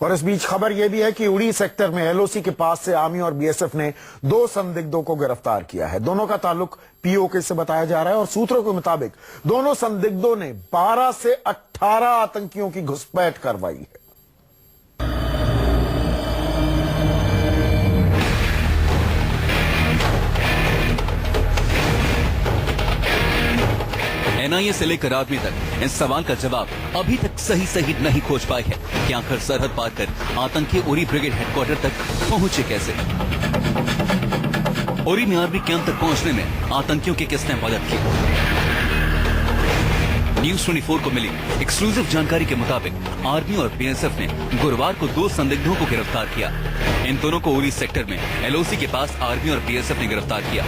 और इस बीच खबर यह भी है कि उड़ी सेक्टर में एलओसी के पास से आर्मी और बीएसएफ ने 2 संदिग्धों को गिरफ्तार किया है। दोनों का ताल्लुक पीओके से बताया जा रहा है और सूत्रों के मुताबिक दोनों संदिग्धों ने 12 से 18 आतंकियों की घुसपैठ करवाई है। एनआईए से लेकर आर्मी तक इस सवाल का जवाब अभी तक सही नहीं खोज पाए है कि आखिर सरहद पार कर आतंकी उरी ब्रिगेड हेडक्वार्टर तक पहुंचे कैसे। उरी में आर्मी कैंप तक पहुंचने में आतंकियों की किसने मदद की। न्यूज 24 को मिली एक्सक्लूसिव जानकारी के मुताबिक आर्मी और बीएसएफ ने गुरुवार को 2 संदिग्धों को गिरफ्तार किया। इन दोनों को उरी सेक्टर में एलओसी के पास आर्मी और बीएसएफ ने गिरफ्तार किया।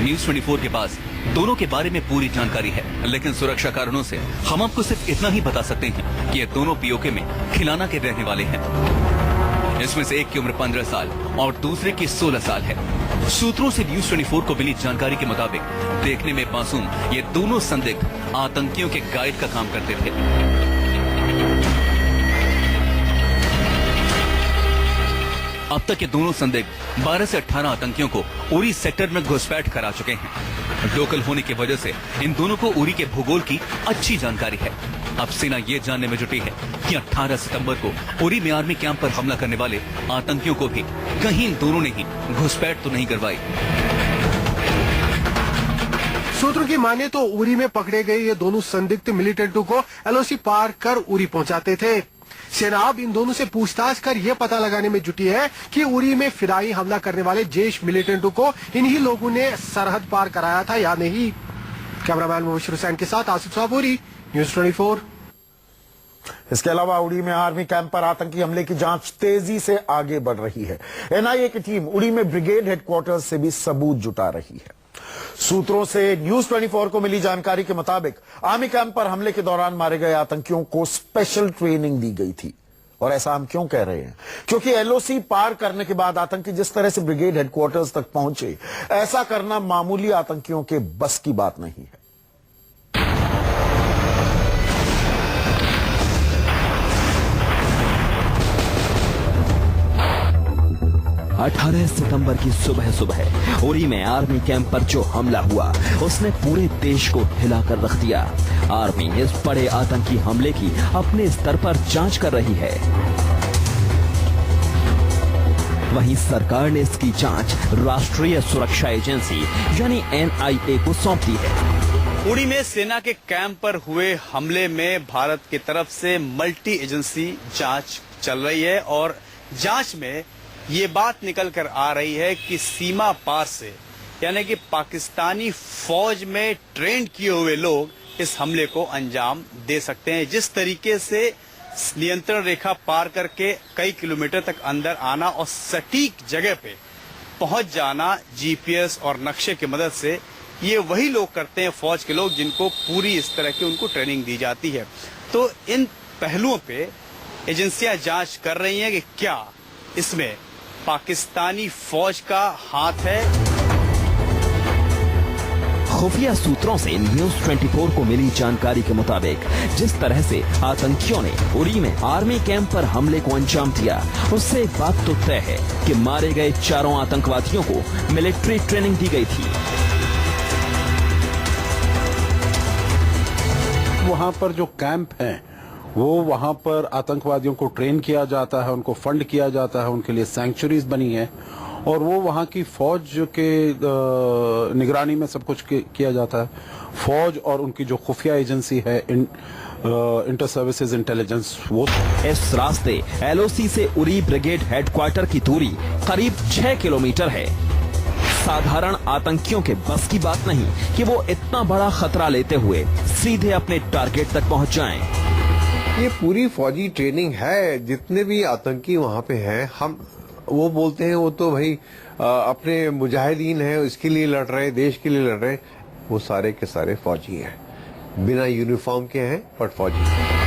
न्यूज 24 के पास दोनों के बारे में पूरी जानकारी है, लेकिन सुरक्षा कारणों से हम आपको सिर्फ इतना ही बता सकते हैं कि ये दोनों पीओके में खिलाना के रहने वाले हैं। इसमें से एक की उम्र 15 साल और दूसरे की 16 साल है। सूत्रों से न्यूज 24 को मिली जानकारी के मुताबिक देखने में मासूम ये दोनों संदिग्ध आतंकियों के गाइड का काम करते थे। अब तक ये दोनों संदिग्ध 12 से 18 आतंकियों को उरी सेक्टर में घुसपैठ करा चुके हैं। लोकल होने की वजह से इन दोनों को उरी के भूगोल की अच्छी जानकारी है। अब सेना ये जानने में जुटी है कि 18 सितंबर को उरी में आर्मी कैंप पर हमला करने वाले आतंकियों को भी कहीं इन दोनों ने ही घुसपैठ तो नहीं करवाई। सूत्रों की माने तो उरी में पकड़े गए ये दोनों संदिग्ध मिलिटेंटों को एलओसी पार कर उरी पहुंचाते थे। सेना अब इन दोनों से पूछताछ कर यह पता लगाने में जुटी है कि उरी में फिदाई हमला करने वाले जैश मिलिटेंटों को इन्हीं लोगों ने सरहद पार कराया था या नहीं। कैमरामैन मुबशिर हुसैन के साथ आसिफ साहब, उरी, न्यूज 24। इसके अलावा उड़ी में आर्मी कैंप पर आतंकी हमले की जांच तेजी से आगे बढ़ रही है। एनआईए की टीम उड़ी में ब्रिगेड हेडक्वार्टर से भी सबूत जुटा रही है। सूत्रों से न्यूज 24 को मिली जानकारी के मुताबिक आर्मी कैंप पर हमले के दौरान मारे गए आतंकियों को स्पेशल ट्रेनिंग दी गई थी। और ऐसा हम क्यों कह रहे हैं? क्योंकि एलओसी पार करने के बाद आतंकी जिस तरह से ब्रिगेड हेडक्वार्टर्स तक पहुंचे, ऐसा करना मामूली आतंकियों के बस की बात नहीं है। 18 सितंबर की सुबह उरी में आर्मी कैंप पर जो हमला हुआ उसने पूरे देश को हिलाकर रख दिया। आर्मी इस बड़े आतंकी हमले की अपने स्तर पर जांच कर रही है। वहीं सरकार ने इसकी जांच राष्ट्रीय सुरक्षा एजेंसी यानी एनआईए को सौंप दी है। उड़ी में सेना के कैंप पर हुए हमले में भारत की तरफ से मल्टी एजेंसी जांच चल रही है और जांच में ये बात निकल कर आ रही है कि सीमा पार से यानी कि पाकिस्तानी फौज में ट्रेंड किए हुए लोग इस हमले को अंजाम दे सकते हैं। जिस तरीके से नियंत्रण रेखा पार करके कई किलोमीटर तक अंदर आना और सटीक जगह पे पहुंच जाना जीपीएस और नक्शे की मदद से, ये वही लोग करते हैं, फौज के लोग, जिनको पूरी इस तरह की उनको ट्रेनिंग दी जाती है। तो इन पहलुओं पे एजेंसियां जांच कर रही हैं कि क्या इसमें पाकिस्तानी फौज का हाथ है। खुफिया सूत्रों से न्यूज 24 को मिली जानकारी के मुताबिक जिस तरह से आतंकियों ने उरी में आर्मी कैंप पर हमले को अंजाम दिया, उससे एक बात तो तय है कि मारे गए 4 आतंकवादियों को मिलिट्री ट्रेनिंग दी गई थी। वहां पर जो कैंप हैं वो वहां पर आतंकवादियों को ट्रेन किया जाता है, उनको फंड किया जाता है, उनके लिए सैंक्चुरीज बनी है और वो वहां की फौज के निगरानी में सब कुछ किया जाता है। फौज और उनकी जो खुफिया एजेंसी है इंटर सर्विसेज इंटेलिजेंस, वो इस रास्ते एलओसी से उरी ब्रिगेड हेडक्वार्टर की दूरी करीब 6 किलोमीटर है। साधारण आतंकियों के बस की बात नहीं कि वो इतना बड़ा खतरा लेते हुए सीधे अपने टारगेट तक पहुंच जाएं। ये पूरी फौजी ट्रेनिंग है। जितने भी आतंकी वहाँ पे हैं, हम वो बोलते हैं वो तो भाई अपने मुजाहिदीन हैं, इसके लिए लड़ रहे, देश के लिए लड़ रहे। वो सारे के सारे फौजी हैं, बिना यूनिफॉर्म के हैं पर फौजी हैं।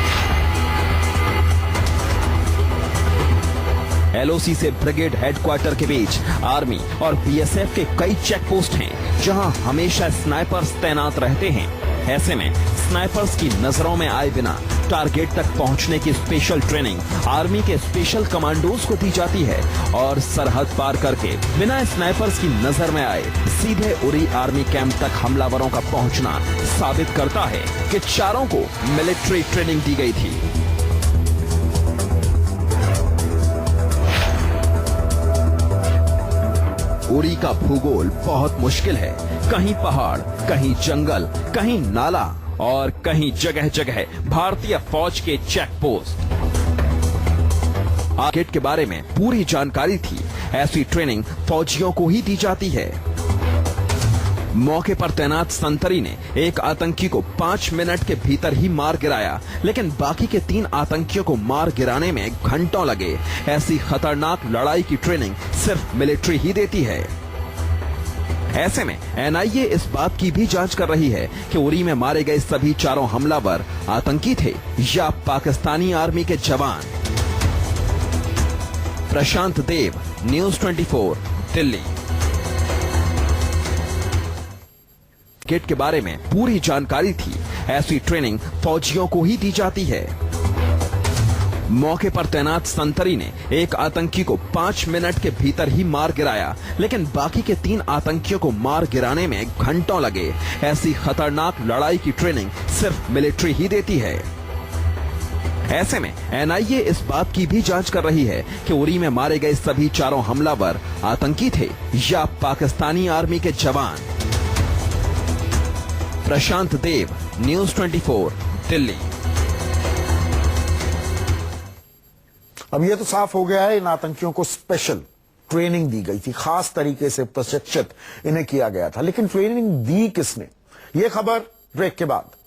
एलओसी से ब्रिगेड हेडक्वार्टर के बीच आर्मी और बीएसएफ के कई चेक पोस्ट हैं, जहां हमेशा स्नाइपर्स तैनात रहते हैं। ऐसे में स्नाइपर्स की नजरों में आए बिना टारगेट तक पहुंचने की स्पेशल ट्रेनिंग आर्मी के स्पेशल कमांडोज को दी जाती है और सरहद पार करके बिना स्नाइपर्स की नजर में आए सीधे उरी आर्मी कैंप तक हमलावरों का पहुंचना साबित करता है कि चारों को मिलिट्री ट्रेनिंग दी गई थी। उरी का भूगोल बहुत मुश्किल है, कहीं पहाड़, कहीं जंगल, कहीं नाला और कहीं जगह जगह भारतीय फौज के चेक पोस्ट। टारगेट के बारे में पूरी जानकारी थी, ऐसी ट्रेनिंग फौजियों को ही दी जाती है। मौके पर तैनात संतरी ने एक आतंकी को 5 मिनट के भीतर ही मार गिराया, लेकिन बाकी के 3 आतंकियों को मार गिराने में घंटों लगे। ऐसी खतरनाक लड़ाई की ट्रेनिंग सिर्फ मिलिट्री ही देती है। ऐसे में एनआईए इस बात की भी जांच कर रही है कि उरी में मारे गए सभी चारों हमलावर आतंकी थे या पाकिस्तानी आर्मी के जवान। प्रशांत देव, न्यूज़ 24, दिल्ली। टारगेट के बारे में पूरी जानकारी थी, ऐसी ट्रेनिंग फौजियों को ही दी जाती है। मौके पर तैनात संतरी ने एक आतंकी को 5 मिनट के भीतर ही मार गिराया, लेकिन बाकी के 3 आतंकियों को मार गिराने में घंटों लगे। ऐसी खतरनाक लड़ाई की ट्रेनिंग सिर्फ मिलिट्री ही देती है। ऐसे में एनआईए इस बात की भी जांच कर रही है कि उरी में मारे गए सभी चारों हमलावर आतंकी थे या पाकिस्तानी आर्मी के जवान। प्रशांत देव, न्यूज़ 24, दिल्ली। अब यह तो साफ हो गया है, इन आतंकियों को स्पेशल ट्रेनिंग दी गई थी, खास तरीके से प्रशिक्षित इन्हें किया गया था। लेकिन ट्रेनिंग दी किसने, यह खबर ब्रेक के बाद।